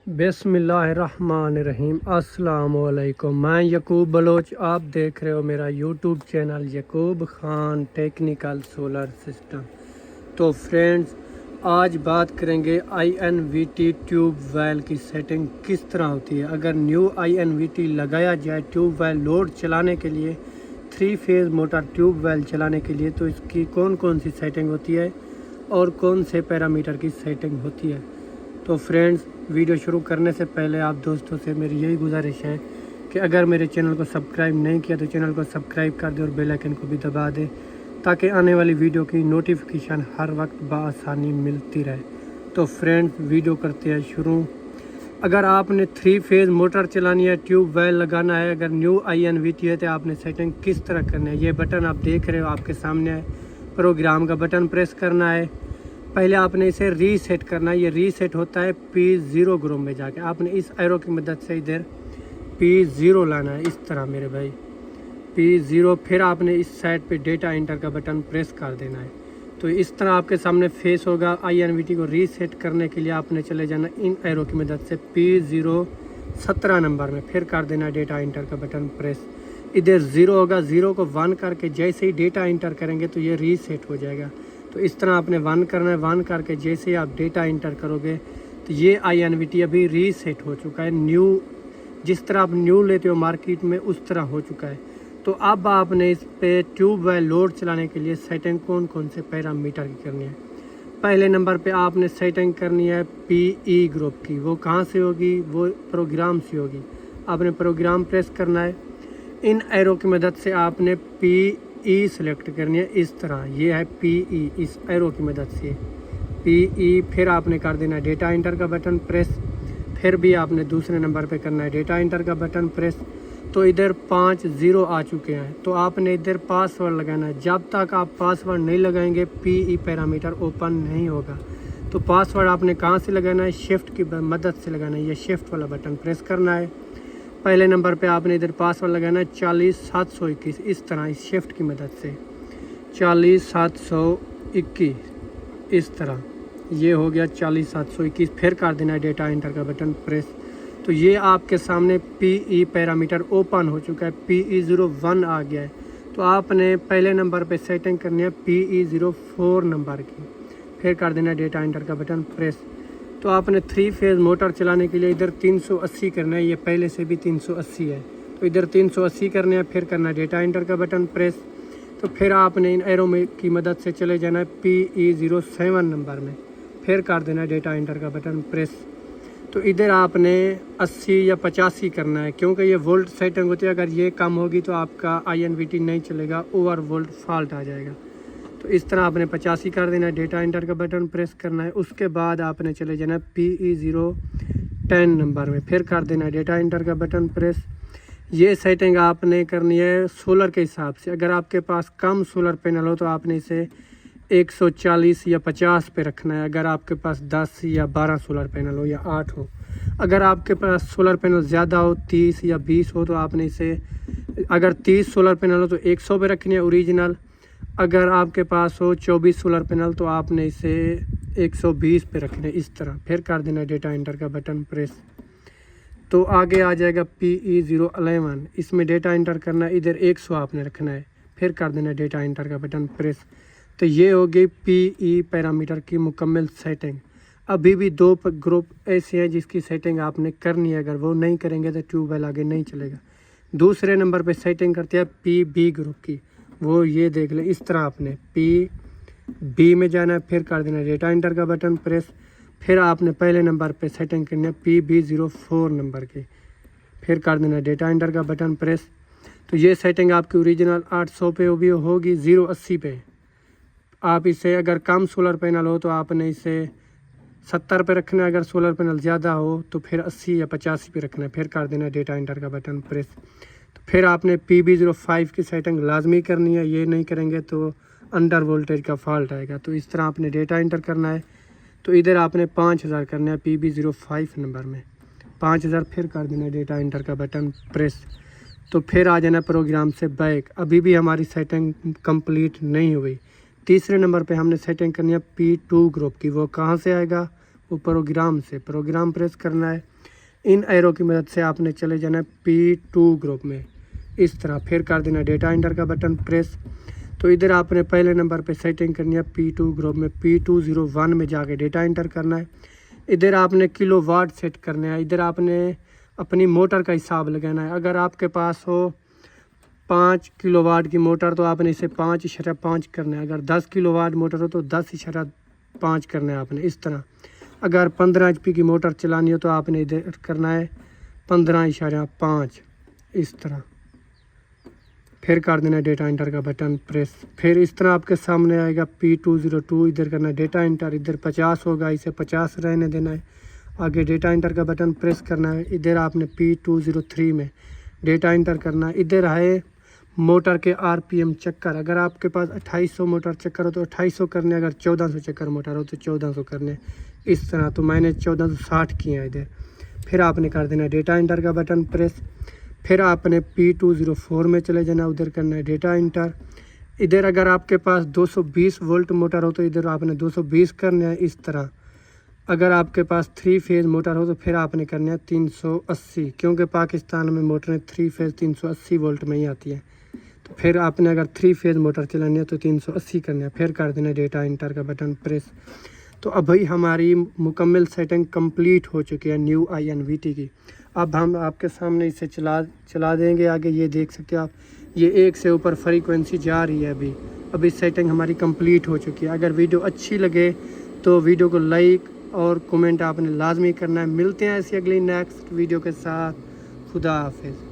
बिस्मिल्लाहिर्रहमानिर्रहीम। अस्सलाम वालेकुम। मैं यकूब बलोच, आप देख रहे हो मेरा YouTube channel Yakub Khan technical solar system. तो फ्रेंड्स, आज बात करेंगे INVT ट्यूब वेल की सेटिंग किस तरह होती है। अगर न्यू INVT लगाया जाए ट्यूब वेल लोड चलाने के लिए, 3 फेज़ मोटर ट्यूब वेल चलाने के लिए, तो इसकी कौन कौन सी सेटिंग होती है और कौन से पैरामीटर की सेटिंग होती है। तो फ्रेंड्स, वीडियो शुरू करने से पहले आप दोस्तों से मेरी यही गुजारिश है कि अगर मेरे चैनल को सब्सक्राइब नहीं किया तो चैनल को सब्सक्राइब कर दे और बेल आइकन को भी दबा दे, ताकि आने वाली वीडियो की नोटिफिकेशन हर वक्त बआसानी मिलती रहे। तो फ्रेंड्स, वीडियो करते हैं शुरू। अगर आपने 3 फेज़ मोटर चलानी है, ट्यूब वेल लगाना है, अगर न्यू INVT है तो आपने सेटिंग किस तरह करनी है। ये बटन आप देख रहे हो आपके सामने है, प्रोग्राम का बटन प्रेस करना है। पहले आपने इसे रीसेट करना है। ये रीसेट होता है P0 ग्रुप में जाके। आपने इस एरो की मदद से इधर P0 लाना है, इस तरह मेरे भाई, P0। फिर आपने इस साइड पे डेटा इंटर का बटन प्रेस कर देना है। तो इस तरह आपके सामने फेस होगा। INVT को रीसेट करने के लिए आपने चले जाना इन एरो की मदद से P0 17 नंबर में, फिर कर देना डेटा इंटर का बटन प्रेस। इधर 0 होगा, 0 को 1 करके जैसे ही डेटा इंटर करेंगे तो ये रीसेट हो जाएगा। तो इस तरह आपने 1 करना है। 1 करके जैसे ही आप डेटा इंटर करोगे तो ये INVT अभी रीसेट हो चुका है। न्यू, जिस तरह आप न्यू लेते हो मार्केट में, उस तरह हो चुका है। तो अब आपने इस पे ट्यूब वेल लोड चलाने के लिए सेटिंग कौन कौन से पैरामीटर की करनी है। पहले नंबर पे आपने सेटिंग करनी है PE ग्रुप की। वो कहाँ से होगी? वो प्रोग्राम से होगी। आपने प्रोग्राम प्रेस करना है। इन एरो की मदद से आपने PE सेलेक्ट करनी है, इस तरह। ये है PE, इस एरो की मदद से PE। फिर आपने कर देना डेटा इंटर का बटन प्रेस। फिर भी आपने दूसरे नंबर पे करना है डेटा इंटर का बटन प्रेस। तो इधर 5 0 आ चुके हैं। तो आपने इधर पासवर्ड लगाना है। जब तक आप पासवर्ड नहीं लगाएंगे PE पैरामीटर ओपन नहीं होगा। तो पासवर्ड आपने कहाँ से लगाना है? शिफ्ट की मदद से लगाना है। ये शिफ्ट वाला बटन प्रेस करना है। पहले नंबर पे आपने इधर पासवर्ड लगाना है 40721, इस तरह, इस शिफ्ट की मदद से 40721, इस तरह। ये हो गया 40721। फिर कर देना है डेटा इंटर का बटन प्रेस। तो ये आपके सामने PE पैरामीटर ओपन हो चुका है। PE01 आ गया है। तो आपने पहले नंबर पे सेटिंग करनी है PE04 नंबर की। फिर कर देना है डेटा इंटर का बटन प्रेस। तो आपने 3 फेज़ मोटर चलाने के लिए इधर 380 करना है। ये पहले से भी 380 है, तो इधर 380 करने हैं। फिर करना है डेटा इंटर का बटन प्रेस। तो फिर आपने इन एरो में की मदद से चले जाना है PE07 नंबर में। फिर कर देना है डेटा इंटर का बटन प्रेस। तो इधर आपने 80 या 85 करना है, क्योंकि ये वोल्ट सेटिंग होती है। अगर ये कम होगी तो आपका INVT नहीं चलेगा, ओवर वोल्ट फॉल्ट आ जाएगा। तो इस तरह आपने 85 कर देना है, डेटा इंटर का बटन प्रेस करना है। उसके बाद आपने चले जाना है PE010 नंबर में। फिर कर देना है डेटा इंटर का बटन प्रेस। ये सेटिंग आपने करनी है सोलर के हिसाब से। अगर आपके पास कम सोलर पैनल हो तो आपने इसे 140 या 50 पे रखना है। अगर आपके पास 10 या 12 सोलर पैनल हो या 8 हो। अगर आपके पास सोलर पैनल ज़्यादा हो, 30 या 20 हो, तो आपने इसे, अगर 30 सोलर पैनल हो तो 100 पे रखनी है ओरिजिनल। अगर आपके पास हो 24 सोलर पैनल तो आपने इसे 120 पे रखना है, इस तरह। फिर कर देना है डेटा इंटर का बटन प्रेस। तो आगे आ जाएगा PE011, इसमें डेटा इंटर करना है। इधर 100 आपने रखना है। फिर कर देना है डेटा इंटर का बटन प्रेस। तो ये हो गई PE पैरामीटर की मुकम्मल सेटिंग। अभी भी 2 ग्रुप ऐसे हैं जिसकी सेटिंग आपने करनी है। अगर वो नहीं करेंगे तो ट्यूब वेल आगे नहीं चलेगा। दूसरे नंबर पे सेटिंग करते हैं PB ग्रुप की। वो ये देख लें, इस तरह आपने PB में जाना है। फिर कर देना है डेटा इंटर का बटन प्रेस। फिर आपने पहले नंबर पे सेटिंग करनी है PB04 नंबर की। फिर कर देना है डेटा इंटर का बटन प्रेस। तो ये सेटिंग आपकी ओरिजिनल 800 पे भी होगी, 080 पे। आप इसे, अगर कम सोलर पैनल हो तो आपने इसे 70 पे रखना है। अगर सोलर पैनल ज़्यादा हो तो फिर 80 या 85 पे रखना है। फिर कर देना है डेटा इंटर का बटन प्रेस। तो फिर आपने PB05 की सेटिंग लाजमी करनी है। ये नहीं करेंगे तो अंडर वोल्टेज का फॉल्ट आएगा। तो इस तरह आपने डेटा इंटर करना है। तो इधर आपने 5000 करना है PB05 नंबर में, 5000। फिर कर देना है डेटा इंटर का बटन प्रेस। तो फिर आ जाना प्रोग्राम से बैक। अभी भी हमारी सेटिंग कंप्लीट नहीं हुई। तीसरे नंबर पे हमने सेटिंग करनी है P2 ग्रुप की। वो कहाँ से आएगा? वो प्रोग्राम से। प्रोग्राम प्रेस करना है। इन एरो की मदद से आपने चले जाना है P2 ग्रुप में। इस तरह फिर कर देना डेटा इंटर का बटन प्रेस। तो इधर आपने पहले नंबर पे सेटिंग करनी है P2 ग्रुप में, P201 में जाके डेटा इंटर करना है। इधर आपने किलोवाट सेट करना है। इधर आपने अपनी मोटर का हिसाब लगाना है। अगर आपके पास हो 5 किलोवाट की मोटर तो आपने इसे 5.5 करना है। अगर 10 किलोवाट मोटर हो तो 10.5 करना है आपने। इस तरह अगर 15 HP की मोटर चलानी हो तो आपने इधर करना है 15.5। इस तरह फिर कर देना डेटा इंटर का बटन प्रेस। फिर इस तरह आपके सामने आएगा P202, इधर करना है डेटा इंटर। इधर 50 होगा, इसे 50 रहने देना है। आगे डेटा इंटर का बटन प्रेस करना है। इधर आपने P203 में डेटा इंटर करना है। इधर है मोटर के RPM चक्कर। अगर आपके पास 2800 मोटर चक्कर हो तो 2800 करने, अगर 1400 चक्कर मोटर हो तो 1400 करने। इस तरह तो मैंने 1460 किए हैं इधर। फिर आपने कर देना डेटा इंटर का बटन प्रेस। फिर आपने P204 में चले जाना, उधर करना है डेटा इंटर। इधर अगर आपके पास 220 वोल्ट मोटर हो तो इधर आपने 220 करना है। इस तरह अगर आपके पास 3 फेज़ मोटर हो तो फिर आपने करना है 380, क्योंकि पाकिस्तान में मोटरें 3 फेज़ 380 वोल्ट में ही आती है। तो फिर आपने अगर 3 फेज़ मोटर चलानी है तो 380 करना है। फिर कर देना डेटा इंटर का बटन प्रेस। तो अभी हमारी मुकम्मल सेटिंग कंप्लीट हो चुकी है न्यू INVT की। अब हम आपके सामने इसे चला देंगे आगे। ये देख सकते हो आप, ये 1 से ऊपर फ्रीक्वेंसी जा रही है। अभी सेटिंग हमारी कंप्लीट हो चुकी है। अगर वीडियो अच्छी लगे तो वीडियो को लाइक और कमेंट आपने लाजमी करना है। मिलते हैं ऐसी अगली नेक्स्ट वीडियो के साथ। खुदा हाफिज़।